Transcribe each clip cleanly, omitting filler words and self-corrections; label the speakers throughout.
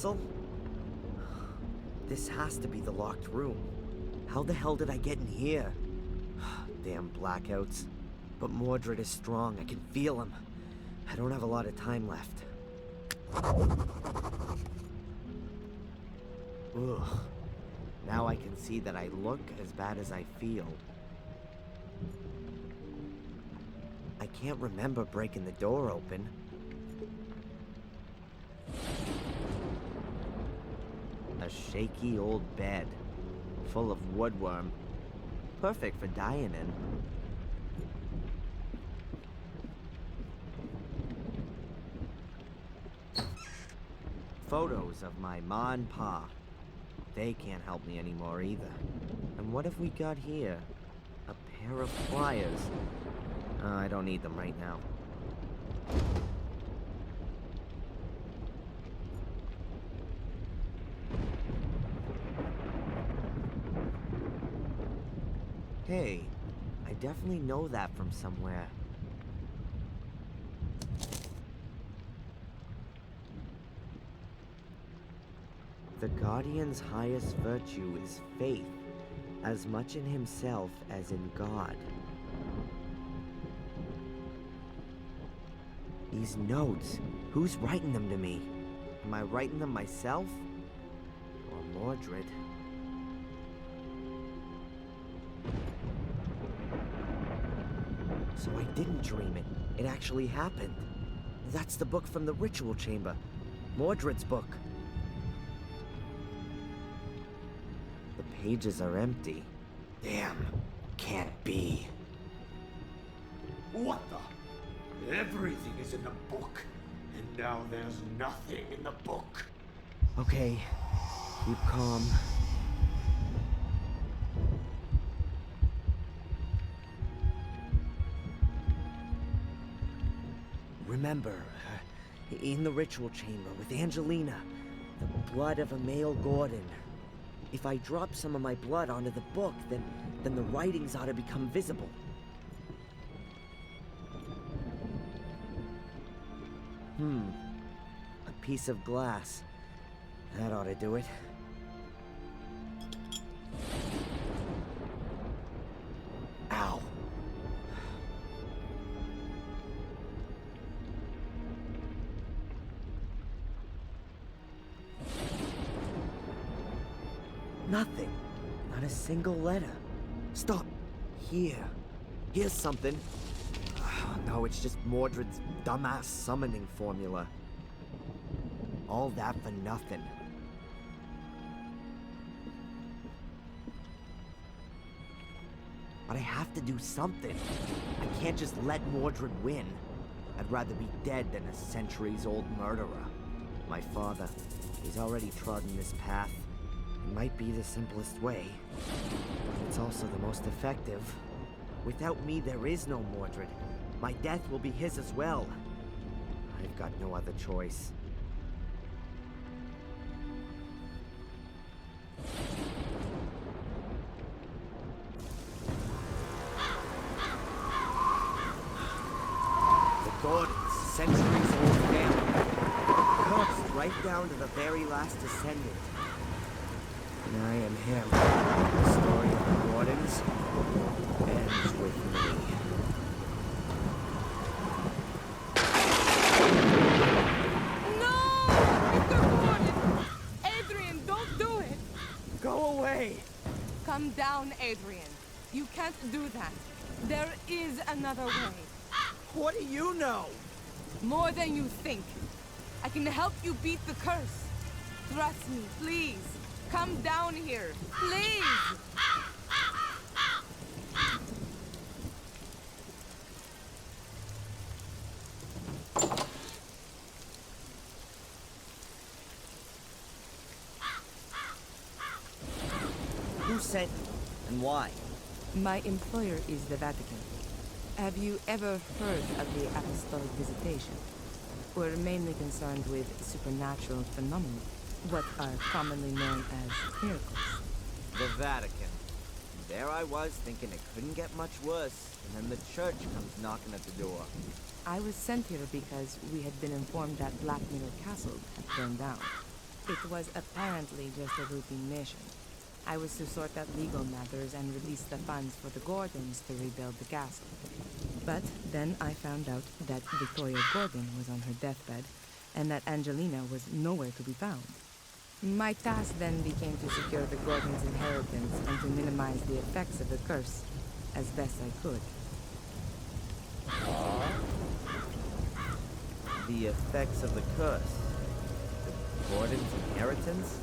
Speaker 1: castle? This has to be the locked room. How the hell did I get in here? Damn blackouts. But Mordred is strong, I can feel him. I don't have a lot of time left. Ugh. Now I can see that I look as bad as I feel. I can't remember breaking the door open. A shaky old bed, full of woodworm. Perfect for dying in. Photos of my ma and pa. They can't help me anymore either. And what have we got here? A pair of pliers. I don't need them right now. Hey, I definitely know that from somewhere. The Guardian's highest virtue is faith, as much in himself as in God. These notes, who's writing them to me? Am I writing them myself? Or Mordred? So I didn't dream it. It actually happened. That's the book from the ritual chamber. Mordred's book. The pages are empty. Damn. Can't be.
Speaker 2: What the? Everything is in the book. And now there's nothing in the book.
Speaker 1: Okay. Keep calm. Remember, in the ritual chamber with Angelina, the blood of a male Gordon. If I drop some of my blood onto the book, then the writings ought to become visible. A piece of glass. That ought to do it. Ow. Nothing. Not a single letter. Stop. Here. Here's something. Oh, no, it's just Mordred's dumbass summoning formula. All that for nothing. But I have to do something. I can't just let Mordred win. I'd rather be dead than a centuries-old murderer. My father, he's already trodden this path. It might be the simplest way. It's also the most effective. Without me, there is no Mordred. My death will be his as well. I've got no other choice. The Gordons, centuries-old family. Cursed right down to the very last descendant. And I am him. The story of the Gordons ends with me.
Speaker 3: No! Mr. Gordon! Adrian, don't do it!
Speaker 1: Go away!
Speaker 3: Come down, Adrian. You can't do that. There is another way.
Speaker 1: What do you know?
Speaker 3: More than you think. I can help you beat the curse. Trust me, please. Come down here, please!
Speaker 1: Who sent you, and why?
Speaker 3: My employer is the Vatican. Have you ever heard of the apostolic visitation? We're mainly concerned with supernatural phenomena, what are commonly known as miracles.
Speaker 1: The Vatican. There I was thinking it couldn't get much worse, and then the church comes knocking at the door.
Speaker 3: I was sent here because we had been informed that Black Mirror Castle had burned down. It was apparently just a routine mission. I was to sort out legal matters and release the funds for the Gordons to rebuild the castle. But then I found out that Victoria Gordon was on her deathbed, and that Angelina was nowhere to be found. My task then became to secure the Gordons' inheritance and to minimize the effects of the curse as best I could.
Speaker 1: The effects of the curse? The Gordon's inheritance?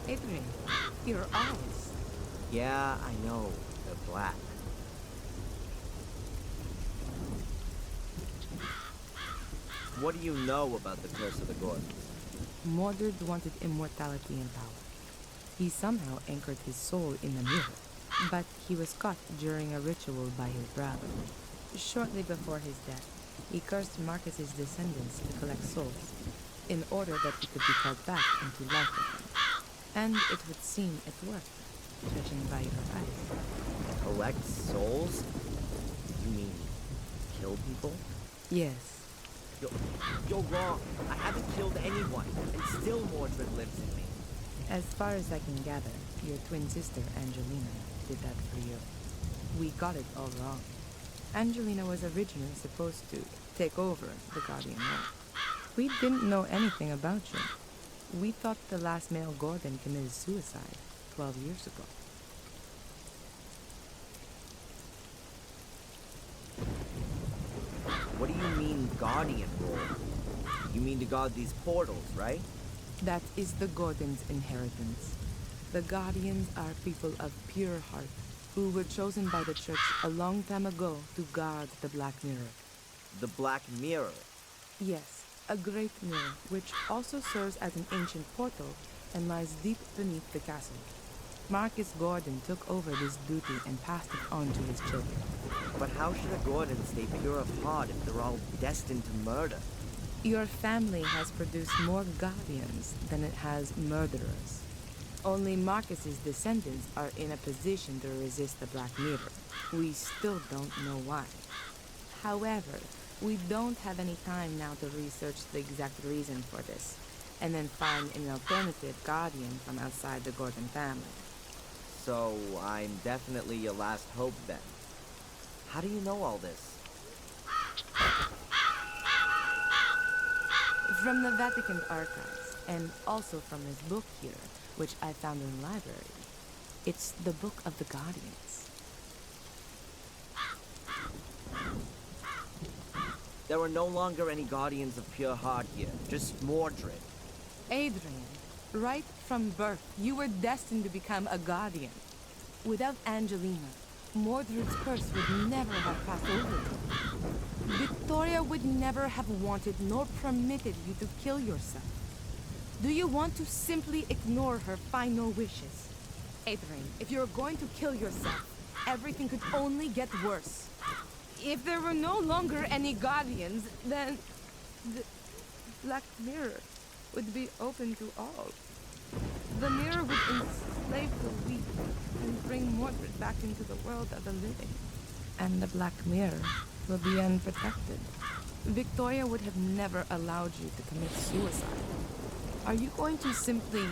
Speaker 3: Adrian, your eyes.
Speaker 1: Yeah, I know. They're black. What do you know about the curse of the Gordons?
Speaker 3: Mordred wanted immortality and power. He somehow anchored his soul in the mirror, but he was caught during a ritual by his brother. Shortly before his death, he cursed Marcus's descendants to collect souls, in order that he could be called back into life again. And it would seem it worked, judging by your eyes.
Speaker 1: Collect souls? You mean kill people?
Speaker 3: Yes.
Speaker 1: You're wrong. I haven't killed anyone, and still Mordred lives in me.
Speaker 3: As far as I can gather, your twin sister, Angelina, did that for you. We got it all wrong. Angelina was originally supposed to take over the Guardian role. We didn't know anything about you. We thought the last male Gordon committed suicide 12 years ago.
Speaker 1: What do you mean, Guardian role? You mean to guard these portals, right?
Speaker 3: That is the Gordon's inheritance. The Guardians are people of pure heart, who were chosen by the Church a long time ago to guard the Black Mirror.
Speaker 1: The Black Mirror?
Speaker 3: Yes, a great mirror, which also serves as an ancient portal and lies deep beneath the castle. Marcus Gordon took over this duty and passed it on to his children.
Speaker 1: But how should a Gordon stay pure of heart if they're all destined to murder?
Speaker 3: Your family has produced more Guardians than it has murderers. Only Marcus's descendants are in a position to resist the Black Mirror. We still don't know why. However, we don't have any time now to research the exact reason for this, and then find an alternative Guardian from outside the Gordon family.
Speaker 1: So, I'm definitely your last hope then. How do you know all this?
Speaker 3: From the Vatican archives, and also from this book here, which I found in the library. It's the Book of the Guardians.
Speaker 1: There are no longer any Guardians of pure heart here, just Mordred.
Speaker 3: Adrian, right from birth, you were destined to become a Guardian. Without Angelina, Mordred's curse would never have passed over you. Victoria would never have wanted nor permitted you to kill yourself. Do you want to simply ignore her final wishes? Adrian, if you're going to kill yourself, everything could only get worse. If there were no longer any Guardians, then the Black Mirror would be open to all. The mirror would enslave the weak and bring Mordred back into the world of the living. And the Black Mirror will be unprotected. Victoria would have never allowed you to commit suicide. Are you going to simply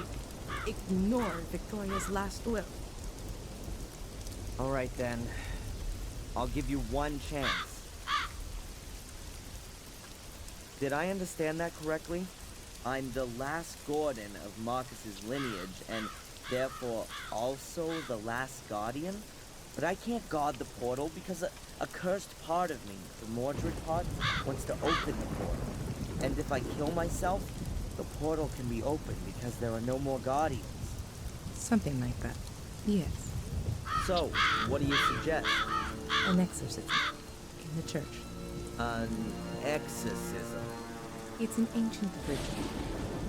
Speaker 3: ignore Victoria's last will?
Speaker 1: All right then. I'll give you one chance. Did I understand that correctly? I'm the last Gordon of Marcus's lineage, and therefore also the last Guardian? But I can't guard the portal because a cursed part of me, the Mordred part, wants to open the portal. And if I kill myself, the portal can be opened because there are no more Guardians.
Speaker 3: Something like that. Yes.
Speaker 1: So, what do you suggest?
Speaker 3: An exorcism. In the church.
Speaker 1: An exorcism?
Speaker 3: It's an ancient ritual.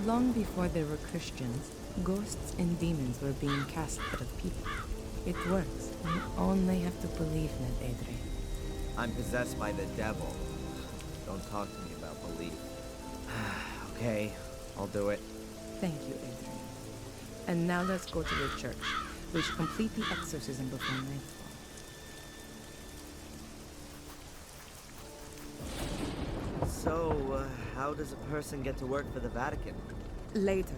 Speaker 3: Long before there were Christians, ghosts and demons were being cast out of people. It works. You only have to believe in it, Adrian.
Speaker 1: I'm possessed by the devil. Don't talk to me about belief. Okay, I'll do it.
Speaker 3: Thank you, Adrian. And now let's go to the church. We should complete the exorcism before nightfall.
Speaker 1: So, how does a person get to work for the Vatican?
Speaker 3: Later.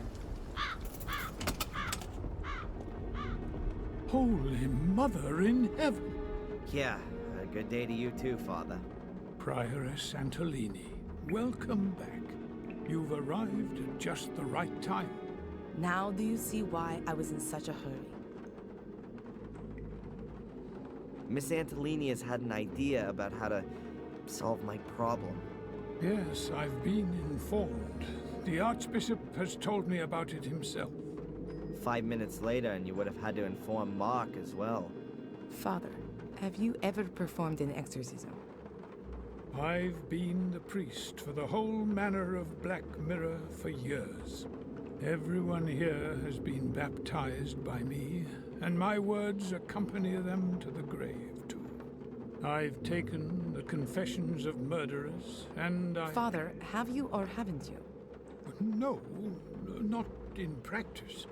Speaker 4: Holy Mother in Heaven!
Speaker 1: Yeah, a good day to you too, Father.
Speaker 4: Prioress Antolini, welcome back. You've arrived at just the right time.
Speaker 3: Now do you see why I was in such a hurry?
Speaker 1: Miss Antolini has had an idea about how to solve my problem.
Speaker 4: Yes, I've been informed. The Archbishop has told me about it himself.
Speaker 1: 5 minutes later, and you would have had to inform Mark as well.
Speaker 3: Father, have you ever performed an exorcism?
Speaker 4: I've been the priest for the whole manor of Black Mirror for years. Everyone here has been baptized by me, and my words accompany them to the grave, too. I've taken the confessions of murderers, and
Speaker 3: Father, have you or haven't you?
Speaker 4: No, not in practice.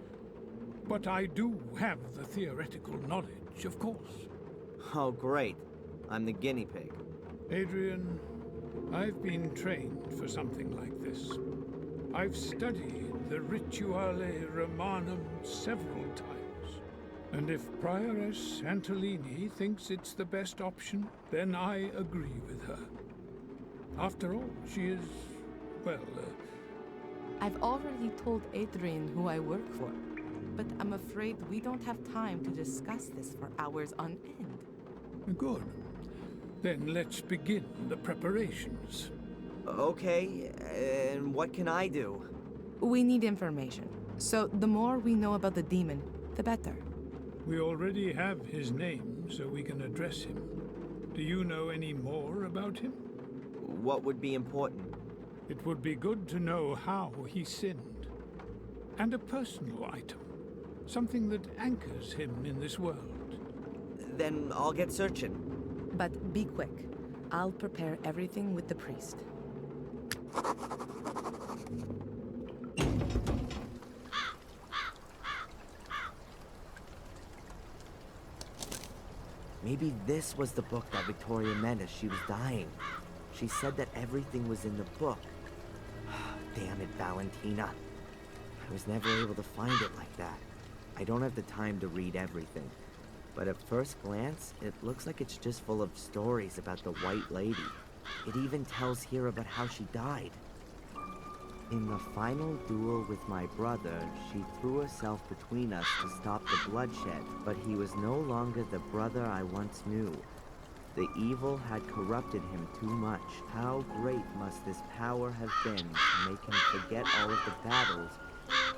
Speaker 4: But I do have the theoretical knowledge, of course.
Speaker 1: Oh, great. I'm the guinea pig.
Speaker 4: Adrian, I've been trained for something like this. I've studied the Rituale Romanum several times. And if Prioress Antolini thinks it's the best option, then I agree with her. After all, she is, well,
Speaker 3: I've already told Adrian who I work for, but I'm afraid we don't have time to discuss this for hours on end.
Speaker 4: Good. Then let's begin the preparations.
Speaker 1: Okay, and what can I do?
Speaker 3: We need information, so the more we know about the demon, the better.
Speaker 4: We already have his name, so we can address him. Do you know any more about him?
Speaker 1: What would be important?
Speaker 4: It would be good to know how he sinned. And a personal item. Something that anchors him in this world.
Speaker 1: Then I'll get searching.
Speaker 3: But be quick. I'll prepare everything with the priest.
Speaker 1: Maybe this was the book that Victoria meant as she was dying. She said that everything was in the book. Damn it, Valentina. I was never able to find it like that. I don't have the time to read everything. But at first glance, it looks like it's just full of stories about the White Lady. It even tells here about how she died. In the final duel with my brother, she threw herself between us to stop the bloodshed, but he was no longer the brother I once knew. The evil had corrupted him too much. How great must this power have been to make him forget all of the battles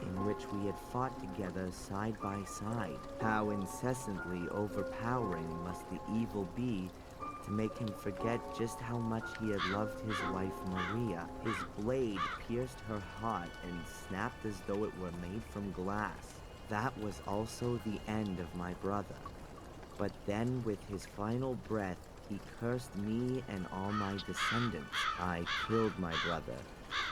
Speaker 1: in which we had fought together side by side. How incessantly overpowering must the evil be to make him forget just how much he had loved his wife Maria. His blade pierced her heart and snapped as though it were made from glass. That was also the end of my brother. But then with his final breath, he cursed me and all my descendants. I killed my brother.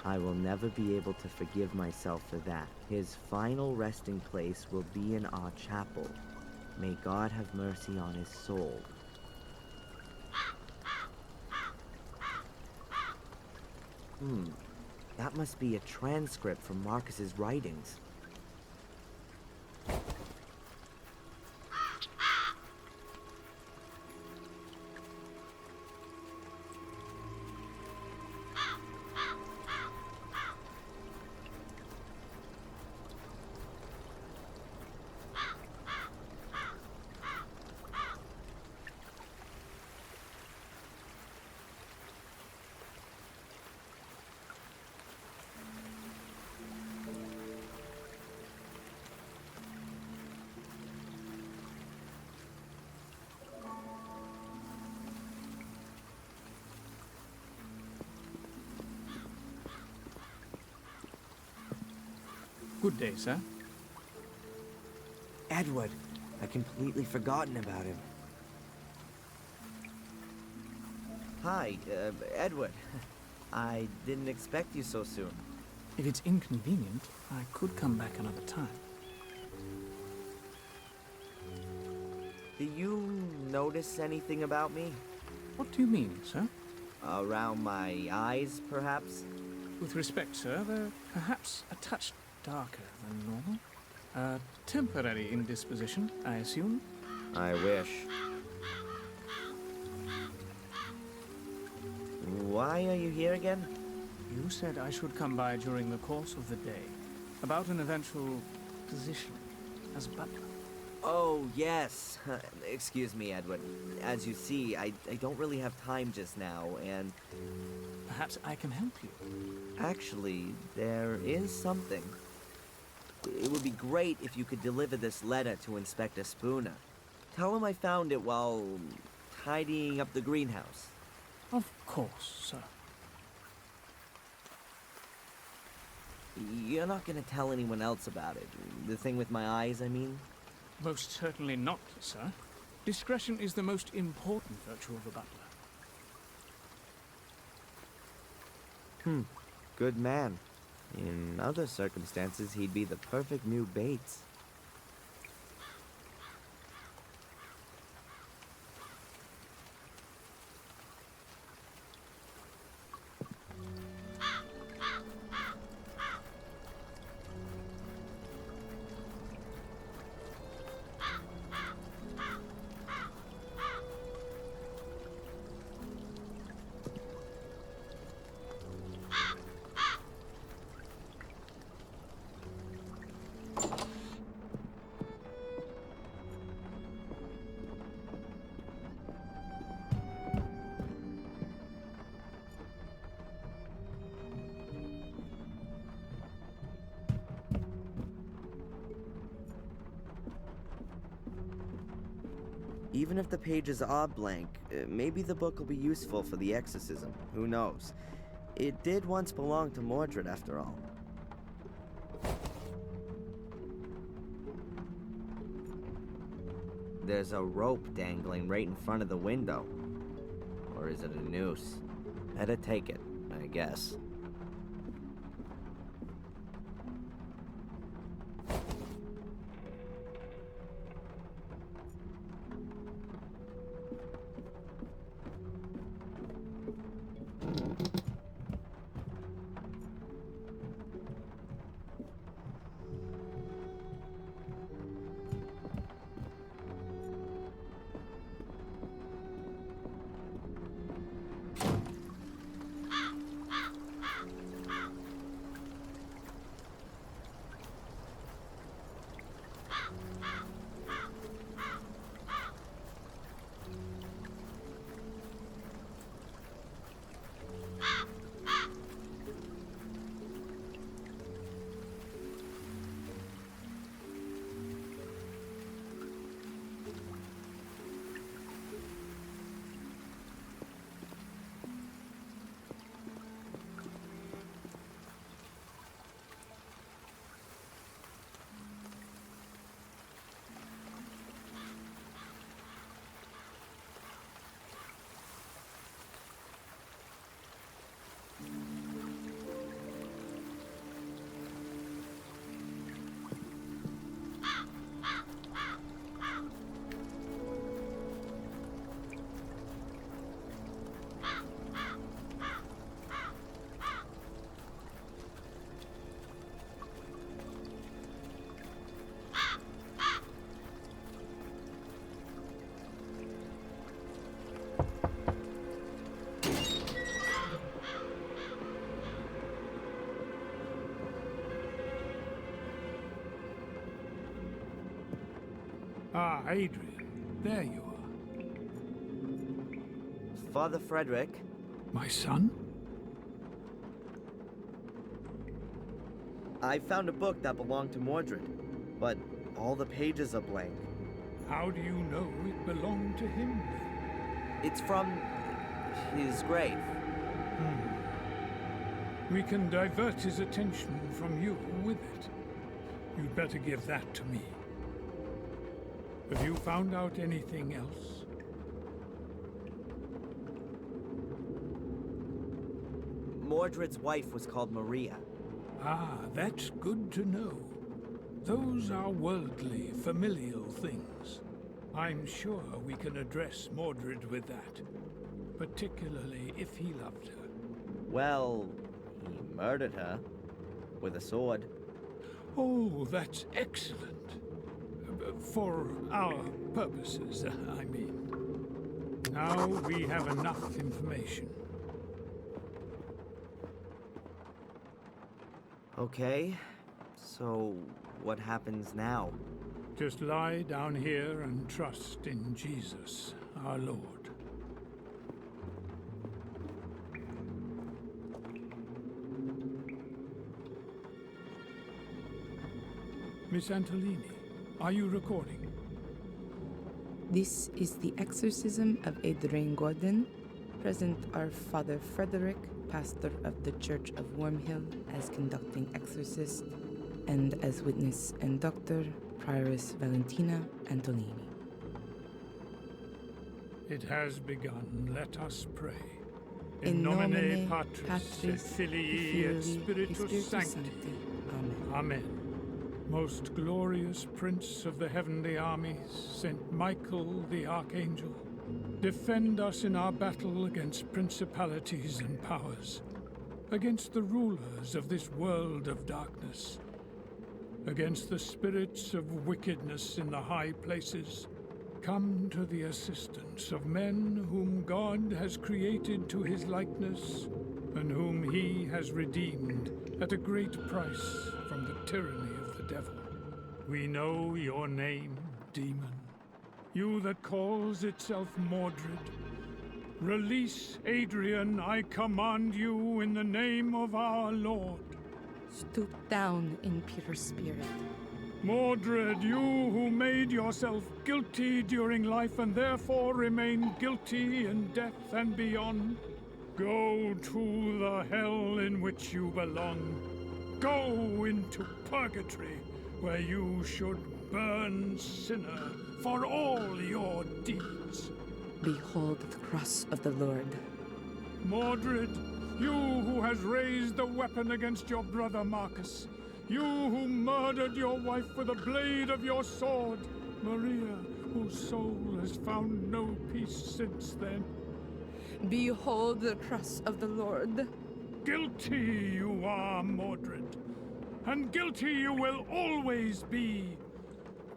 Speaker 1: I will never be able to forgive myself for that. His final resting place will be in our chapel. May God have mercy on his soul. That must be a transcript from Marcus's writings.
Speaker 5: Good day, sir.
Speaker 1: Edward, I'd completely forgotten about him. Hi, Edward. I didn't expect you so soon.
Speaker 5: If it's inconvenient, I could come back another time.
Speaker 1: Do you notice anything about me?
Speaker 5: What do you mean, sir?
Speaker 1: Around my eyes, perhaps?
Speaker 5: With respect, sir, they're perhaps a touch darker than normal. Temporary indisposition, I assume?
Speaker 1: I wish. Why are you here again?
Speaker 5: You said I should come by during the course of the day. About an eventual position as butler.
Speaker 1: Oh, yes. Excuse me, Edward. As you see, I don't really have time just now, and...
Speaker 5: Perhaps I can help you.
Speaker 1: Actually, there is something. It would be great if you could deliver this letter to Inspector Spooner. Tell him I found it while tidying up the greenhouse.
Speaker 5: Of course, sir.
Speaker 1: You're not gonna tell anyone else about it. The thing with my eyes, I mean?
Speaker 5: Most certainly not, sir. Discretion is the most important virtue of a butler.
Speaker 1: Good man. In other circumstances, he'd be the perfect new Bates. Even if the pages are blank, maybe the book will be useful for the exorcism. Who knows? It did once belong to Mordred, after all. There's a rope dangling right in front of the window. Or is it a noose? Better take it, I guess.
Speaker 4: Ah, Adrian, there you are.
Speaker 1: Father Frederick?
Speaker 4: My son?
Speaker 1: I found a book that belonged to Mordred, but all the pages are blank.
Speaker 4: How do you know it belonged to him, then?
Speaker 1: It's from his grave.
Speaker 4: We can divert his attention from you with it. You'd better give that to me. Have you found out anything else?
Speaker 1: Mordred's wife was called Maria.
Speaker 4: Ah, that's good to know. Those are worldly, familial things. I'm sure we can address Mordred with that, particularly if he loved her.
Speaker 1: Well, he murdered her with a sword.
Speaker 4: Oh, that's excellent. For our purposes, I mean. Now we have enough information.
Speaker 1: Okay, so what happens now?
Speaker 4: Just lie down here and trust in Jesus, our Lord. Miss Antolini, are you recording?
Speaker 3: This is the exorcism of Adrian Gordon. Present are Father Frederick, pastor of the Church of Wormhill, as conducting exorcist, and as witness and doctor, Prioress Valentina Antolini.
Speaker 4: It has begun. Let us pray.
Speaker 3: In nomine
Speaker 4: Patris,
Speaker 3: Patris,
Speaker 4: et Filii, et Spiritus Sancti.
Speaker 3: Amen.
Speaker 4: Amen. Most glorious Prince of the heavenly armies, Saint Michael the Archangel, defend us in our battle against principalities and powers, against the rulers of this world of darkness, against the spirits of wickedness in the high places. Come to the assistance of men whom God has created to his likeness, and whom he has redeemed at a great price from the tyranny of the devil. We know your name, demon, you that calls itself Mordred. Release Adrian, I command you in the name of our Lord.
Speaker 3: Stoop down in pure spirit.
Speaker 4: Mordred, you who made yourself guilty during life and therefore remain guilty in death and beyond, go to the hell in which you belong. Go into purgatory, where you should burn sinner for all your deeds.
Speaker 3: Behold the cross of the Lord.
Speaker 4: Mordred, you who has raised the weapon against your brother Marcus, you who murdered your wife with a blade of your sword, Maria, whose soul has found no peace since then.
Speaker 3: Behold the cross of the Lord.
Speaker 4: Guilty you are, Mordred, and guilty you will always be.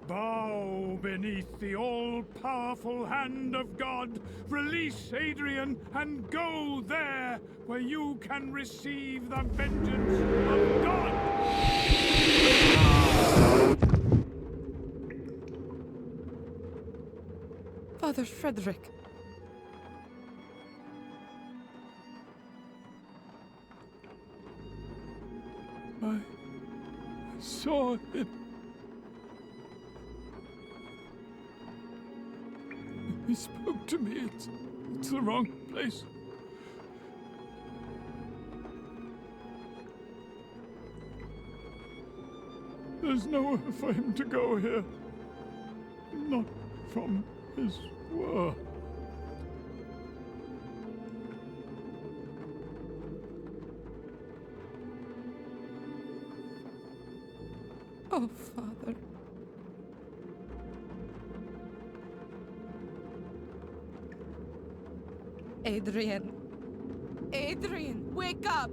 Speaker 4: Bow beneath the all-powerful hand of God. Release Adrian and go there where you can receive the vengeance of God.
Speaker 3: Father Frederick.
Speaker 4: I saw him. He spoke to me. It's the wrong place. There's nowhere for him to go here. Not from his world.
Speaker 3: Oh, Father. Adrian. Adrian, wake up!